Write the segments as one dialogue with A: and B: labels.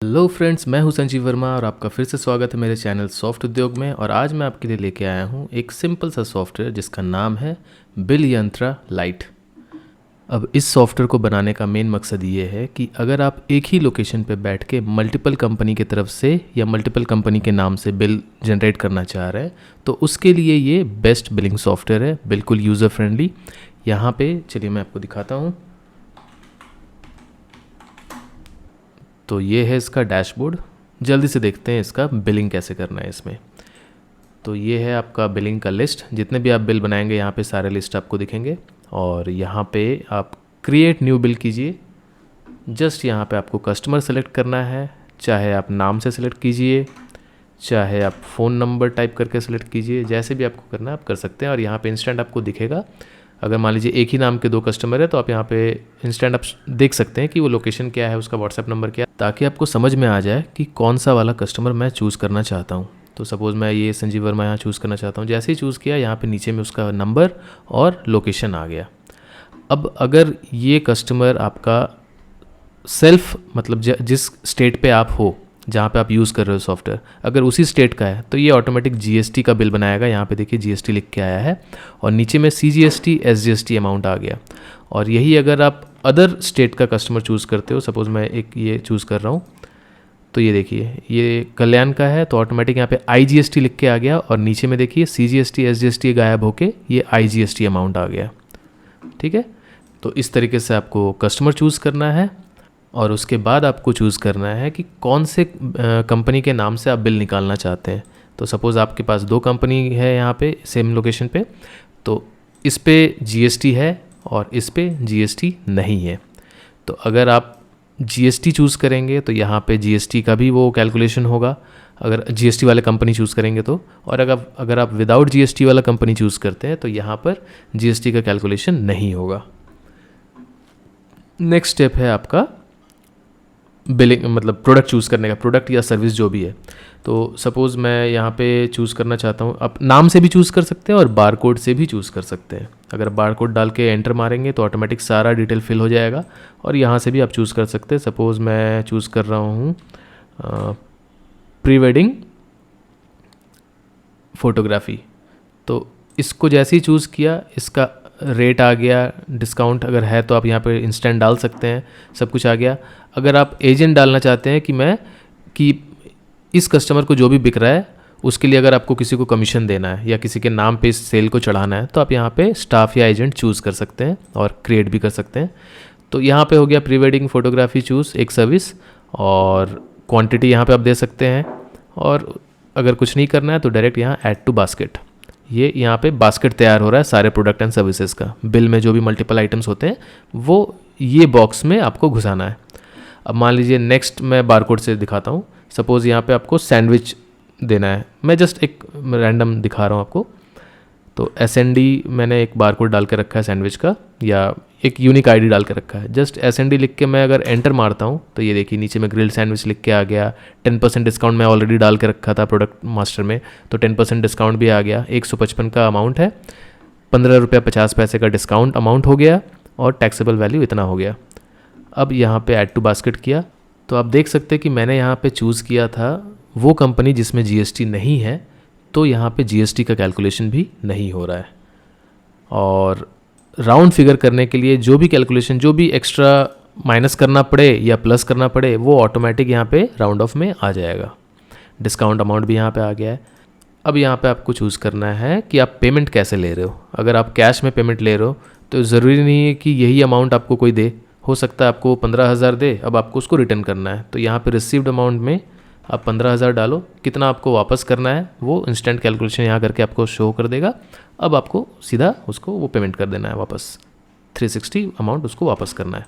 A: Hello friends, मैं हूं संजीव वर्मा और आपका फिर से स्वागत है मेरे चैनल सॉफ्ट उद्योग में। और आज मैं आपके लिए लेके आया हूं एक सिंपल सा सॉफ्टवेयर जिसका नाम है बिल यंत्रा लाइट। अब इस सॉफ्टवेयर को बनाने का मेन मकसद ये है कि अगर आप एक ही लोकेशन पे बैठ के मल्टीपल कंपनी की तरफ से या मल्टीपल कंपनी के नाम से बिल जनरेट करना चाह रहे हैं तो उसके लिए ये बेस्ट बिलिंग सॉफ्टवेयर है, बिल्कुल यूज़र फ्रेंडली। यहाँ पे चलिए मैं आपको दिखाता हूँ। तो ये है इसका डैशबोर्ड। जल्दी से देखते हैं इसका बिलिंग कैसे करना है इसमें। तो ये है आपका बिलिंग का लिस्ट, जितने भी आप बिल बनाएंगे यहाँ पे सारे लिस्ट आपको दिखेंगे। और यहाँ पे आप क्रिएट न्यू बिल कीजिए। जस्ट यहाँ पे आपको कस्टमर सेलेक्ट करना है, चाहे आप नाम से सेलेक्ट कीजिए, चाहे आप फ़ोन नंबर टाइप करके सेलेक्ट कीजिए, जैसे भी आपको करना है आप कर सकते हैं। और यहाँ पे इंस्टेंट आपको दिखेगा। अगर मान लीजिए एक ही नाम के दो कस्टमर है तो आप यहाँ पे इंस्टेंट आप देख सकते हैं कि वो लोकेशन क्या है, उसका व्हाट्सएप नंबर क्या है, ताकि आपको समझ में आ जाए कि कौन सा वाला कस्टमर मैं चूज़ करना चाहता हूँ। तो सपोज़ मैं ये संजीव वर्मा यहाँ चूज़ करना चाहता हूँ। जैसे ही चूज़ किया यहाँ पे नीचे में उसका नंबर और लोकेशन आ गया। अब अगर ये कस्टमर आपका सेल्फ मतलब जिस स्टेट पे आप हो, जहाँ पे आप यूज़ कर रहे हो सॉफ्टवेयर, अगर उसी स्टेट का है तो ये ऑटोमेटिक जीएसटी का बिल बनाएगा। यहाँ पे देखिए जीएसटी लिख के आया है और नीचे में सीजीएसटी एसजीएसटी अमाउंट आ गया। और यही अगर आप अदर स्टेट का कस्टमर चूज़ करते हो, सपोज़ मैं एक ये चूज़ कर रहा हूँ, तो ये देखिए ये कल्याण का है तो ऑटोमेटिक यहाँ पे आईजीएसटी लिख के आ गया और नीचे में देखिए सीजीएसटी एसजीएसटी गायब होके ये आईजीएसटी अमाउंट आ गया। ठीक है, तो इस तरीके से आपको कस्टमर चूज़ करना है और उसके बाद आपको चूज़ करना है कि कौन से कंपनी के नाम से आप बिल निकालना चाहते हैं। तो सपोज़ आपके पास दो कंपनी है यहाँ पे सेम लोकेशन पे, तो इस पे जीएसटी है और इस पे जीएसटी नहीं है। तो अगर आप जीएसटी चूज़ करेंगे तो यहाँ पे जीएसटी का भी वो कैलकुलेशन होगा, अगर जीएसटी वाले कंपनी चूज़ करेंगे तो। और अगर आप विदाउट जीएसटी वाला कंपनी चूज़ करते हैं तो यहाँ पर जीएसटी का कैलकुलेशन नहीं होगा। नेक्स्ट स्टेप है आपका बिलिंग, मतलब प्रोडक्ट चूज़ करने का, प्रोडक्ट या सर्विस जो भी है। तो सपोज़ मैं यहाँ पे चूज़ करना चाहता हूँ, आप नाम से भी चूज़ कर सकते हैं और बार कोड से भी चूज़ कर सकते हैं। अगर बार कोड डाल के एंटर मारेंगे तो ऑटोमेटिक सारा डिटेल फिल हो जाएगा और यहाँ से भी आप चूज़ कर सकते हैं। सपोज़ मैं चूज़ कर रहा हूँ प्री वेडिंग फ़ोटोग्राफ़ी, तो इसको जैसे ही चूज़ किया इसका रेट आ गया, डिस्काउंट अगर है तो आप यहाँ पे इंस्टेंट डाल सकते हैं, सब कुछ आ गया। अगर आप एजेंट डालना चाहते हैं कि इस कस्टमर को जो भी बिक रहा है उसके लिए अगर आपको किसी को कमीशन देना है या किसी के नाम पे इस सेल को चढ़ाना है तो आप यहाँ पे स्टाफ या एजेंट चूज़ कर सकते हैं और क्रिएट भी कर सकते हैं। तो यहाँ पे हो गया प्री वेडिंग फ़ोटोग्राफी चूज़ एक सर्विस, और क्वांटिटी यहाँ पे आप दे सकते हैं। और अगर कुछ नहीं करना है तो डायरेक्ट यहाँ ऐड टू बास्केट, ये यहाँ पे बास्केट तैयार हो रहा है सारे प्रोडक्ट एंड सर्विसेज का। बिल में जो भी मल्टीपल आइटम्स होते हैं वो ये बॉक्स में आपको घुसाना है। अब मान लीजिए नेक्स्ट मैं बारकोड से दिखाता हूँ। सपोज़ यहाँ पे आपको सैंडविच देना है, मैं जस्ट एक रैंडम दिखा रहा हूँ आपको। तो एसएनडी मैंने एक बारकोड डाल के रखा है सैंडविच का, या एक यूनिक आईडी डाल के रखा है। जस्ट एसएनडी लिख के मैं अगर एंटर मारता हूँ तो ये देखिए नीचे में ग्रिल्ड सैंडविच लिख के आ गया। 10% डिस्काउंट मैं ऑलरेडी डाल के रखा था प्रोडक्ट मास्टर में, तो 10% डिस्काउंट भी आ गया। 155 का अमाउंट है, 15 रुपया 50 पैसे का डिस्काउंट अमाउंट हो गया और टैक्सेबल वैल्यू इतना हो गया। अब यहाँ पे ऐड टू बास्केट किया तो आप देख सकते हैं कि मैंने यहाँ पे चूज़ किया था वो कंपनी जिसमें जीएसटी नहीं है, तो यहाँ पे जीएसटी का कैलकुलेशन भी नहीं हो रहा है। और राउंड फिगर करने के लिए जो भी कैलकुलेशन, जो भी एक्स्ट्रा माइनस करना पड़े या प्लस करना पड़े, वो ऑटोमेटिक यहाँ पे राउंड ऑफ में आ जाएगा। डिस्काउंट अमाउंट भी यहाँ पे आ गया है। अब यहाँ पे आपको चूज़ करना है कि आप पेमेंट कैसे ले रहे हो। अगर आप कैश में पेमेंट ले रहे हो तो ज़रूरी नहीं है कि यही अमाउंट आपको कोई दे, हो सकता है आपको 15,000 दे, अब आपको उसको रिटर्न करना है। तो यहाँ पे रिसीव्ड अमाउंट में आप 15,000 डालो, कितना आपको वापस करना है वो इंस्टेंट कैलकुलेशन यहाँ करके आपको शो कर देगा। अब आपको सीधा उसको वो पेमेंट कर देना है वापस, 360 अमाउंट उसको वापस करना है।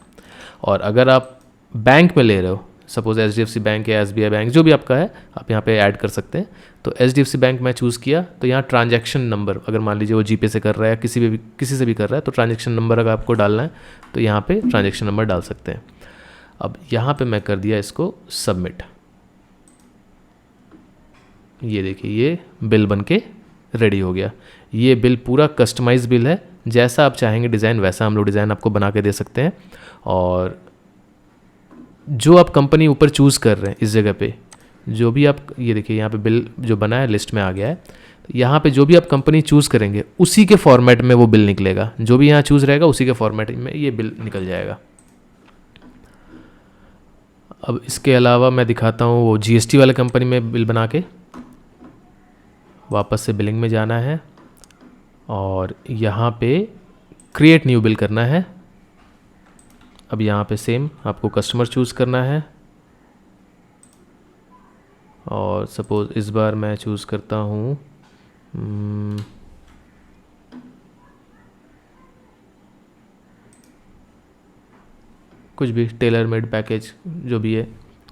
A: और अगर आप बैंक में ले रहे हो, सपोज एचडीएफसी बैंक या एसबीआई बैंक जो भी आपका है, आप यहाँ पे ऐड कर सकते हैं। तो एचडीएफसी बैंक मैं चूज़ किया तो यहाँ ट्रांजैक्शन नंबर, अगर मान लीजिए वो जीपे से कर रहा है या किसी से भी कर रहा है, तो ट्रांजैक्शन नंबर अगर आपको डालना है तो यहाँ पे ट्रांजैक्शन नंबर डाल सकते हैं। अब यहाँ पे मैं कर दिया इसको सबमिट। ये देखिए ये बिल बन के रेडी हो गया। ये बिल पूरा कस्टमाइज बिल है, जैसा आप चाहेंगे डिज़ाइन वैसा हम लोग डिज़ाइन आपको बना के दे सकते हैं। और जो आप कंपनी ऊपर चूज़ कर रहे हैं इस जगह पे, जो भी आप, ये देखिए यहाँ पे बिल जो बना है लिस्ट में आ गया है, तो यहाँ पे जो भी आप कंपनी चूज़ करेंगे उसी के फॉर्मेट में वो बिल निकलेगा, जो भी यहाँ चूज़ रहेगा उसी के फॉर्मेट में ये बिल निकल जाएगा। अब इसके अलावा मैं दिखाता हूँ वो जीएसटी वाले कंपनी में बिल बना के। वापस से बिलिंग में जाना है और यहाँ पे क्रिएट न्यू बिल करना है। अब यहाँ पे सेम आपको कस्टमर चूज़ करना है और सपोज़ इस बार मैं चूज़ करता हूँ कुछ भी टेलर मेड पैकेज जो भी है।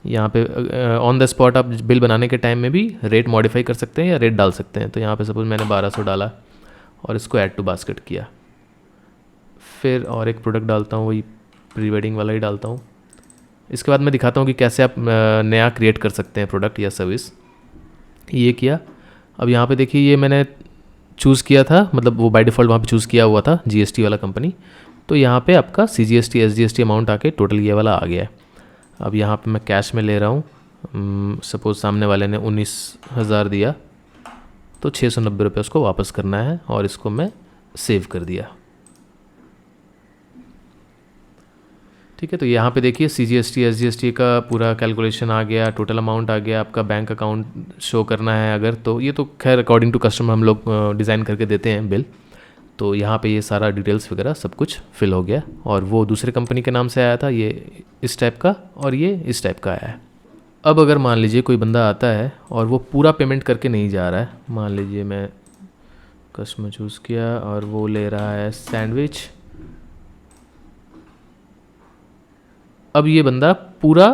A: यहाँ पे ऑन द स्पॉट आप बिल बनाने के टाइम में भी रेट मॉडिफाई कर सकते हैं या रेट डाल सकते हैं। तो यहाँ पे सपोज़ मैंने 1200 डाला और इसको ऐड टू बास्केट किया। फिर और एक प्रोडक्ट डालता हूँ, वही प्री वेडिंग वाला ही डालता हूँ। इसके बाद मैं दिखाता हूँ कि कैसे आप नया क्रिएट कर सकते हैं प्रोडक्ट या सर्विस। ये किया। अब यहाँ पे देखिए ये मैंने चूज़ किया था, मतलब वो बाय डिफ़ॉल्ट वहाँ पे चूज़ किया हुआ था जीएसटी वाला कंपनी। तो यहाँ पे आपका सीजीएसटी एसजीएसटी अमाउंट आके टोटल ये वाला आ गया है। अब यहाँ पे मैं कैश में ले रहा हूँ। सपोज़ सामने वाले ने 19,000 दिया तो 690 रुपये उसको वापस करना है और इसको मैं सेव कर दिया। ठीक है, तो यहाँ पे देखिए सीजीएसटी एसजीएसटी का पूरा कैलकुलेशन आ गया, टोटल अमाउंट आ गया। आपका बैंक अकाउंट शो करना है अगर, तो ये तो खैर अकॉर्डिंग टू कस्टमर हम लोग डिज़ाइन करके देते हैं बिल। तो यहाँ पे ये सारा डिटेल्स वगैरह सब कुछ फिल हो गया और वो दूसरे कंपनी के नाम से आया था, ये इस टाइप का और ये इस टाइप का आया है। अब अगर मान लीजिए कोई बंदा आता है और वो पूरा पेमेंट करके नहीं जा रहा है, मान लीजिए मैं कस्टमर चूज़ किया और वो ले रहा है सैंडविच। अब ये बंदा पूरा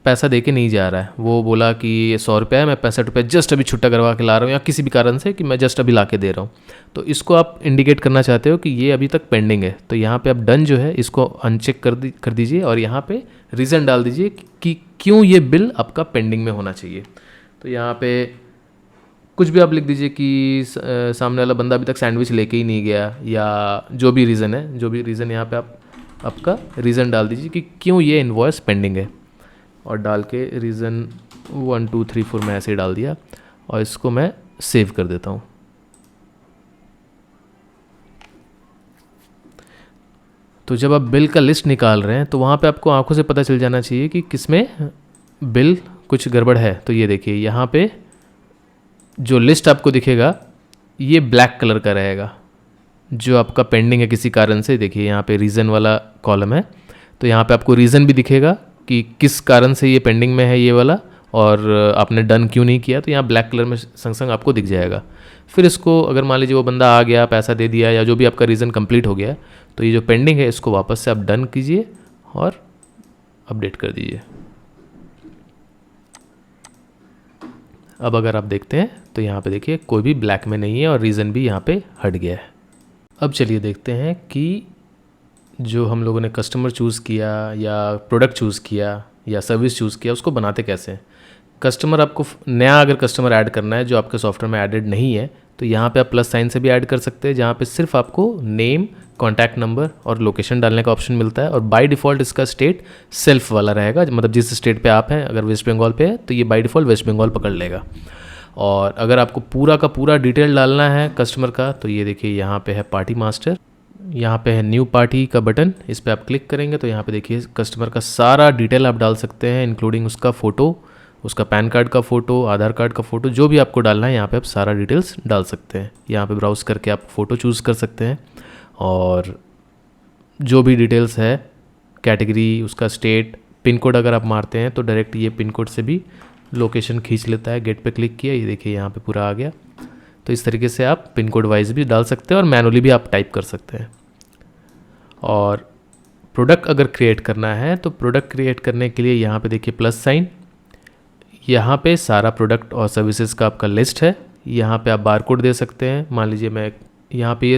A: पैसा दे के नहीं जा रहा है, वो बोला कि ये 100 रुपये है, मैं 65 रुपये जस्ट अभी छुट्टा करवा के ला रहा हूँ या किसी भी कारण से कि मैं जस्ट अभी ला के दे रहा हूँ। तो इसको आप इंडिकेट करना चाहते हो कि ये अभी तक पेंडिंग है, तो यहाँ पे आप डन जो है इसको अनचेक कर दीजिए और यहाँ पे रीज़न डाल दीजिए कि क्यों ये बिल आपका पेंडिंग में होना चाहिए। तो यहाँ पे कुछ भी आप लिख दीजिए कि सामने वाला बंदा अभी तक सैंडविच लेके ही नहीं गया, या जो भी रीज़न है, जो भी रीज़न यहाँ पे आप आपका रीज़न डाल दीजिए कि क्यों ये इनवॉइस पेंडिंग है और डाल के रीज़न 1 2 3 4 मैं ऐसे ही डाल दिया और इसको मैं सेव कर देता हूँ। तो जब आप बिल का लिस्ट निकाल रहे हैं तो वहाँ पे आपको आंखों से पता चल जाना चाहिए कि किसमें बिल कुछ गड़बड़ है। तो ये देखिए यहाँ पे जो लिस्ट आपको दिखेगा ये ब्लैक कलर का रहेगा, जो आपका पेंडिंग है किसी कारण से। देखिए यहाँ पे रीज़न वाला कॉलम है, तो यहाँ पे आपको रीज़न भी दिखेगा कि किस कारण से ये पेंडिंग में है ये वाला, और आपने डन क्यों नहीं किया, तो यहाँ ब्लैक कलर में संग संग आपको दिख जाएगा। फिर इसको अगर मान लीजिए वो बंदा आ गया, पैसा दे दिया, या जो भी आपका रीज़न कंप्लीट हो गया, तो ये जो पेंडिंग है इसको वापस से आप डन कीजिए और अपडेट कर दीजिए। अब अगर आप देखते हैं तो यहाँ पे देखिए कोई भी ब्लैक में नहीं है और रीज़न भी यहाँ पे हट गया है। अब चलिए देखते हैं कि जो हम लोगों ने कस्टमर चूज़ किया या प्रोडक्ट चूज़ किया या सर्विस चूज़ किया उसको बनाते कैसे हैं। कस्टमर आपको नया अगर कस्टमर ऐड करना है जो आपके सॉफ्टवेयर में ऐडेड नहीं है, तो यहाँ पे आप प्लस साइन से भी ऐड कर सकते हैं, जहाँ पे सिर्फ आपको नेम, कॉन्टैक्ट नंबर और लोकेशन डालने का ऑप्शन मिलता है। और बाय डिफ़ॉल्ट इसका स्टेट सेल्फ वाला रहेगा, मतलब जिस स्टेट पे आप हैं, अगर वेस्ट बंगाल पे है तो ये बाय डिफ़ॉल्ट वेस्ट बंगाल पकड़ लेगा। और अगर आपको पूरा का पूरा डिटेल डालना है कस्टमर का, तो ये देखिए यहाँ पे है पार्टी मास्टर, यहाँ पे है न्यू पार्टी का बटन, इस पर आप क्लिक करेंगे तो यहाँ पे देखिए कस्टमर का सारा डिटेल आप डाल सकते हैं, इंक्लूडिंग उसका फ़ोटो, उसका पैन कार्ड का फ़ोटो, आधार कार्ड का फ़ोटो, जो भी आपको डालना है यहाँ पे आप सारा डिटेल्स डाल सकते हैं। यहाँ पे ब्राउज़ करके आप फ़ोटो चूज़ कर सकते हैं और जो भी डिटेल्स है, कैटेगरी, उसका स्टेट, पिन कोड अगर आप मारते हैं तो डायरेक्ट ये पिन कोड से भी लोकेशन खींच लेता है। गेट पे क्लिक किया, ये देखिए यहाँ पे पूरा आ गया। तो इस तरीके से आप पिन कोड वाइज भी डाल सकते हैं और मैनुअली भी आप टाइप कर सकते हैं। और प्रोडक्ट अगर क्रिएट करना है तो प्रोडक्ट क्रिएट करने के लिए यहाँ पे देखिए प्लस साइन, यहाँ पे सारा प्रोडक्ट और सर्विसेज का आपका लिस्ट है। यहाँ पे आप बार कोड दे सकते हैं। मान लीजिए मैं यहाँ पे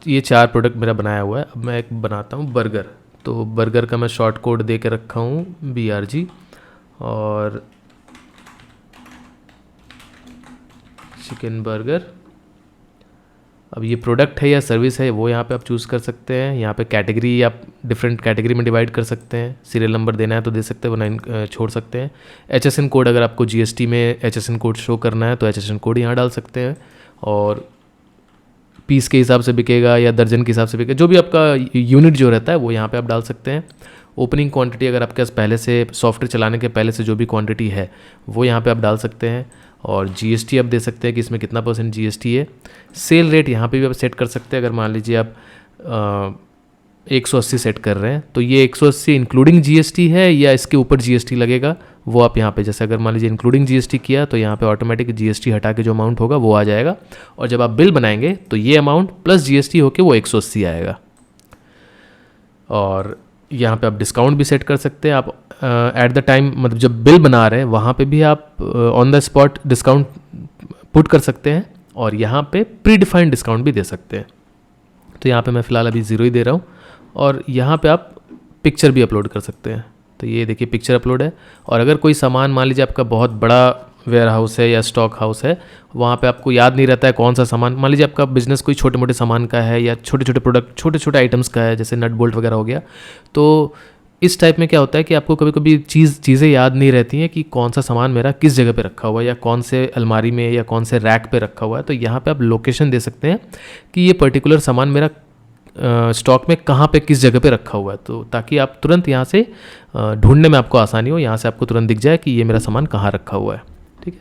A: ये चार प्रोडक्ट मेरा बनाया हुआ है। अब मैं एक बनाता हूँ बर्गर, तो बर्गर का मैं शॉर्ट कोड दे के रखा हूँ BRG, और चिकन बर्गर, अब ये प्रोडक्ट है या सर्विस है वो यहाँ पे आप चूज़ कर सकते हैं। यहाँ पे कैटेगरी आप डिफरेंट कैटेगरी में डिवाइड कर सकते हैं। सीरियल नंबर देना है तो दे सकते हैं, वरना छोड़ सकते हैं। HSN कोड, अगर आपको GST में HSN कोड शो करना है तो HSN कोड यहाँ डाल सकते हैं। और पीस के हिसाब से बिकेगा या दर्जन के हिसाब से बिकेगा, जो भी आपका यूनिट जो रहता है वो यहाँ पे आप डाल सकते हैं। ओपनिंग क्वांटिटी, अगर आपके पास पहले से सॉफ्टवेयर चलाने के पहले से जो भी क्वांटिटी है वो यहाँ पे आप डाल सकते हैं। और GST आप दे सकते हैं कि इसमें कितना % GST है। सेल रेट यहाँ पे भी आप सेट कर सकते हैं। अगर मान लीजिए आप 180 सेट कर रहे हैं तो ये 180 इंक्लूडिंग GST है या इसके ऊपर GST लगेगा, वो आप यहाँ पे, जैसे अगर मान लीजिए इंक्लूडिंग GST किया तो यहाँ पे ऑटोमेटिक GST हटा के जो अमाउंट होगा वो आ जाएगा। और जब आप बिल बनाएंगे तो ये अमाउंट प्लस GST होके वो 180 आएगा। और यहाँ पे आप डिस्काउंट भी सेट कर सकते हैं। आप एट द टाइम, मतलब जब बिल बना रहे हैं वहाँ पे भी आप on the spot discount put कर सकते हैं। और यहाँ पे प्री डिफाइंड डिस्काउंट भी दे सकते हैं। तो यहाँ पे मैं फ़िलहाल अभी 0 ही दे रहा हूँ। और यहाँ पे आप पिक्चर भी अपलोड कर सकते हैं। तो ये देखिए पिक्चर अपलोड है। और अगर कोई सामान, मान लीजिए आपका बहुत बड़ा वेयर हाउस है या स्टॉक हाउस है, वहाँ पे आपको याद नहीं रहता है कौन सा सामान, मान लीजिए आपका बिजनेस कोई छोटे मोटे सामान का है या छोटे छोटे प्रोडक्ट, छोटे छोटे आइटम्स का है, जैसे नट बोल्ट वगैरह हो गया। तो इस टाइप में क्या होता है कि आपको कभी कभी चीज़ें याद नहीं रहती हैं कि कौन सा सामान मेरा किस जगह पे रखा हुआ है या कौन से अलमारी में या कौन से रैक पे रखा हुआ है। तो यहाँ पे आप लोकेशन दे सकते हैं कि ये पर्टिकुलर सामान मेरा स्टॉक में कहाँ पे किस जगह पे रखा हुआ है, तो ताकि आप तुरंत यहाँ से ढूंढने में आपको आसानी हो। यहाँ से आपको तुरंत दिख जाए कि ये मेरा सामान कहाँ रखा हुआ है। ठीक है,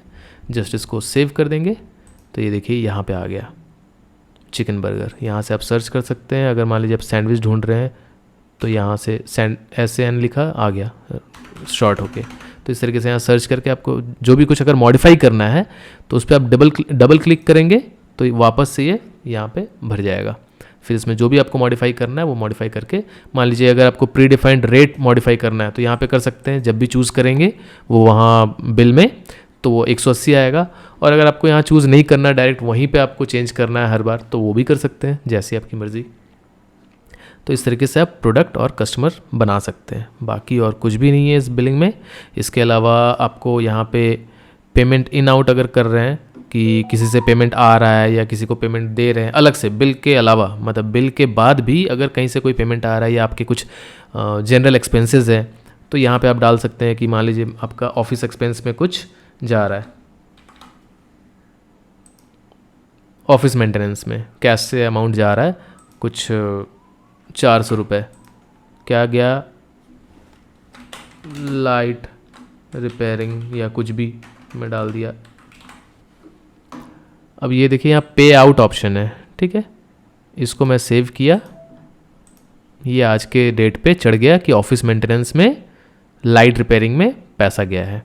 A: जस्ट इसको सेव कर देंगे तो ये देखिए यहाँ पे आ गया चिकन बर्गर। यहाँ से आप सर्च कर सकते हैं। अगर मान लीजिए आप सैंडविच ढूंढ रहे हैं तो यहाँ से SAN लिखा आ गया शॉर्ट होके। तो इस तरीके से यहाँ सर्च करके आपको जो भी कुछ अगर मॉडिफाई करना है तो उस पर आप डबल क्लिक करेंगे तो वापस से ये यहाँ पे भर जाएगा। फिर इसमें जो भी आपको मॉडिफाई करना है वो मॉडिफाई करके, मान लीजिए अगर आपको प्री डिफाइंड रेट मॉडिफाई करना है तो यहाँ पे कर सकते हैं। जब भी चूज़ करेंगे वो वहाँ बिल में तो वो 180 आएगा। और अगर आपको यहाँ चूज़ नहीं करना, डायरेक्ट वहीं पे आपको चेंज करना है हर बार, तो वो भी कर सकते हैं, जैसी आपकी मर्ज़ी। तो इस तरीके से आप प्रोडक्ट और कस्टमर बना सकते हैं। बाकी और कुछ भी नहीं है इस बिलिंग में। इसके अलावा आपको यहाँ पे पेमेंट इन आउट अगर कर रहे हैं कि किसी से पेमेंट आ रहा है या किसी को पेमेंट दे रहे हैं अलग से, बिल के अलावा, मतलब बिल के बाद भी अगर कहीं से कोई पेमेंट आ रहा है या आपके कुछ जनरल एक्सपेंसेस हैं तो यहाँ पे आप डाल सकते हैं कि मान लीजिए आपका ऑफिस एक्सपेंस में कुछ जा रहा है, ऑफिस मेंटेनेंस में कैश से अमाउंट जा रहा है कुछ 400 रुपये, क्या गया, लाइट रिपेयरिंग या कुछ भी मैं डाल दिया। अब ये देखिए यहाँ पे आउट ऑप्शन है। ठीक है, इसको मैं सेव किया, ये आज के डेट पे चढ़ गया कि ऑफिस मेंटेनेंस में लाइट रिपेयरिंग में पैसा गया है।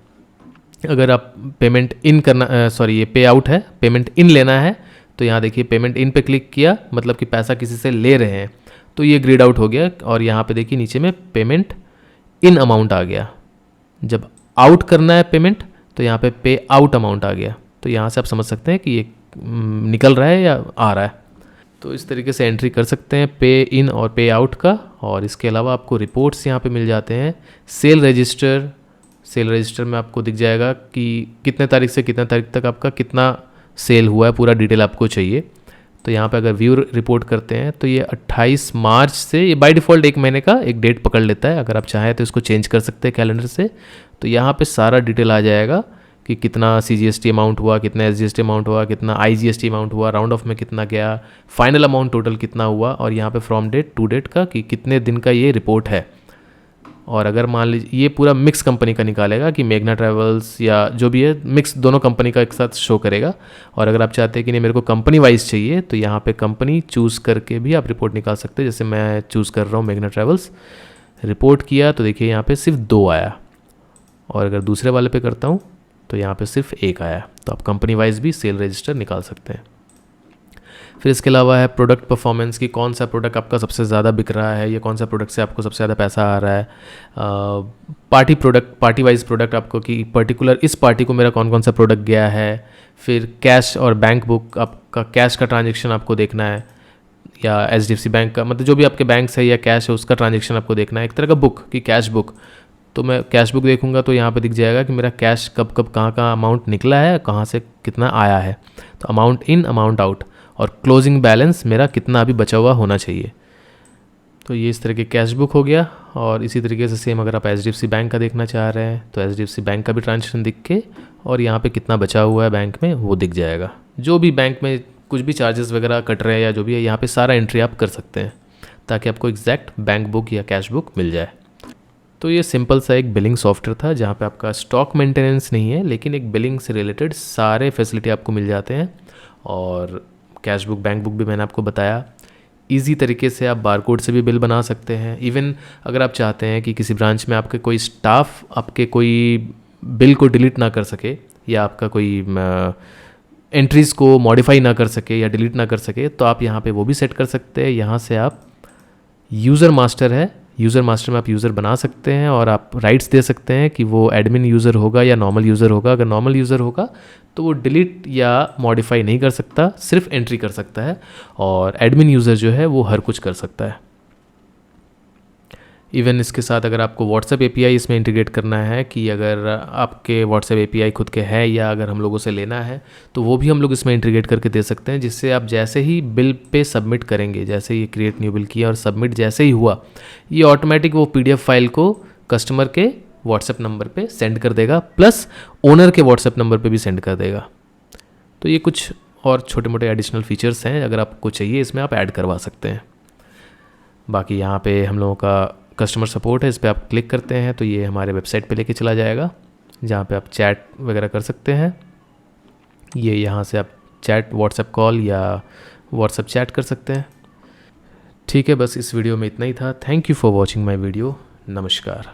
A: अगर आप पेमेंट इन करना, ये पे आउट है, पेमेंट इन लेना है तो यहाँ देखिए पेमेंट इन पे क्लिक किया, मतलब कि पैसा किसी से ले रहे हैं तो ये ग्रीड आउट हो गया। और यहाँ पे देखिए नीचे में पेमेंट इन अमाउंट आ गया। जब आउट करना है पेमेंट तो यहाँ पे पे आउट अमाउंट आ गया। तो यहाँ से आप समझ सकते हैं कि ये निकल रहा है या आ रहा है। तो इस तरीके से एंट्री कर सकते हैं पे इन और पे आउट का। और इसके अलावा आपको रिपोर्ट्स यहाँ पे मिल जाते हैं। सेल रजिस्टर में आपको दिख जाएगा कि कितने तारीख से कितने तारीख तक आपका कितना सेल हुआ है, पूरा डिटेल आपको चाहिए। तो यहाँ पे अगर व्यू रिपोर्ट करते हैं तो ये 28 मार्च से, ये बाय डिफ़ॉल्ट 1 महीने का एक डेट पकड़ लेता है। अगर आप चाहें तो इसको चेंज कर सकते हैं कैलेंडर से। तो यहाँ पे सारा डिटेल आ जाएगा कि कितना CGST अमाउंट हुआ, कितना SGST अमाउंट हुआ, कितना IGST अमाउंट हुआ, राउंड ऑफ में कितना गया, फाइनल अमाउंट टोटल कितना हुआ, और यहाँ पे फ्रॉम डेट टू डेट का कि कितने दिन का ये रिपोर्ट है। और अगर मान लीजिए ये पूरा मिक्स कंपनी का निकालेगा कि मेघना ट्रैवल्स या जो भी है, मिक्स दोनों कंपनी का एक साथ शो करेगा। और अगर आप चाहते हैं कि नहीं मेरे को कंपनी वाइज चाहिए तो यहाँ पे कंपनी चूज़ करके भी आप रिपोर्ट निकाल सकते हैं। जैसे मैं चूज़ कर रहा हूँ मेघना ट्रैवल्स, रिपोर्ट किया तो देखिए यहाँ पे सिर्फ 2 आया, और अगर दूसरे वाले पे करता हूँ तो यहाँ पे सिर्फ 1 आया। तो आप कंपनी वाइज भी सेल रजिस्टर निकाल सकते हैं। फिर इसके अलावा है प्रोडक्ट परफॉर्मेंस की, कौन सा प्रोडक्ट आपका सबसे ज़्यादा बिक रहा है या कौन सा प्रोडक्ट से आपको सबसे ज़्यादा पैसा आ रहा है। पार्टी वाइज प्रोडक्ट आपको कि पर्टिकुलर इस पार्टी को मेरा कौन कौन सा प्रोडक्ट गया है। फिर कैश और बैंक बुक, आपका कैश का ट्रांजेक्शन आपको देखना है या HDFC बैंक का, मतलब जो भी आपके बैंक है या कैश है उसका ट्रांजेक्शन आपको देखना है। एक तरह का बुक कि कैश बुक। तो मैं कैश बुक देखूंगा तो यहाँ पे दिख जाएगा कि मेरा कैश कब कहाँ अमाउंट निकला है, कहाँ से कितना आया है। तो अमाउंट इन, अमाउंट आउट। और क्लोजिंग बैलेंस मेरा कितना अभी बचा हुआ होना चाहिए। तो ये इस तरह के कैश बुक हो गया। और इसी तरीके से सेम अगर आप HDFC बैंक का देखना चाह रहे हैं तो HDFC बैंक का भी ट्रांजेक्शन दिख के और यहाँ पे कितना बचा हुआ है बैंक में वो दिख जाएगा। जो भी बैंक में कुछ भी चार्जेस वगैरह कट रहे हैं या जो भी है, यहाँ पे सारा एंट्री आप कर सकते हैं ताकि आपको एग्जैक्ट बैंक बुक या कैश बुक मिल जाए। तो ये सिंपल सा एक बिलिंग सॉफ्टवेयर था जहाँ पे आपका स्टॉक मेंटेनेंस नहीं है, लेकिन एक बिलिंग से रिलेटेड सारे फैसिलिटी आपको मिल जाते हैं। और कैश बुक बैंक बुक भी मैंने आपको बताया। ईजी तरीके से आप बारकोड से भी बिल बना सकते हैं। इवन अगर आप चाहते हैं कि किसी ब्रांच में आपके कोई स्टाफ आपके कोई बिल को डिलीट ना कर सके या आपका कोई एंट्रीज़ को मॉडिफाई ना कर सके या डिलीट ना कर सके, तो आप यहाँ पे वो भी सेट कर सकते हैं। यहाँ से आप यूज़र मास्टर है, यूज़र मास्टर में आप यूज़र बना सकते हैं और आप राइट्स दे सकते हैं कि वो एडमिन यूज़र होगा या नॉर्मल यूज़र होगा। अगर नॉर्मल यूज़र होगा तो वो डिलीट या मॉडिफाई नहीं कर सकता, सिर्फ एंट्री कर सकता है। और एडमिन यूज़र जो है वो हर कुछ कर सकता है। इवन इसके साथ अगर आपको व्हाट्सएप API इसमें इंटीग्रेट करना है कि अगर आपके व्हाट्सएप API खुद के है या अगर हम लोगों से लेना है तो वो भी हम लोग इसमें इंटीग्रेट करके दे सकते हैं, जिससे आप जैसे ही बिल पे सबमिट करेंगे, जैसे ये क्रिएट न्यू बिल किया और सबमिट जैसे ही हुआ, ये ऑटोमेटिक वो PDF फाइल को कस्टमर के व्हाट्सएप नंबर पे सेंड कर देगा, प्लस ओनर के व्हाट्सएप नंबर पे भी सेंड कर देगा। तो ये कुछ और छोटे मोटे एडिशनल फीचर्स हैं, अगर आपको चाहिए इसमें आप ऐड करवा सकते हैं। बाकी यहाँ पे हम लोगों का कस्टमर सपोर्ट है, इस पर आप क्लिक करते हैं तो ये हमारे वेबसाइट पे लेके चला जाएगा जहाँ पे आप चैट वगैरह कर सकते हैं। ये यहाँ से आप चैट व्हाट्सएप कॉल या व्हाट्सएप चैट कर सकते हैं। ठीक है, बस इस वीडियो में इतना ही था। Thank you for watching my video. नमस्कार।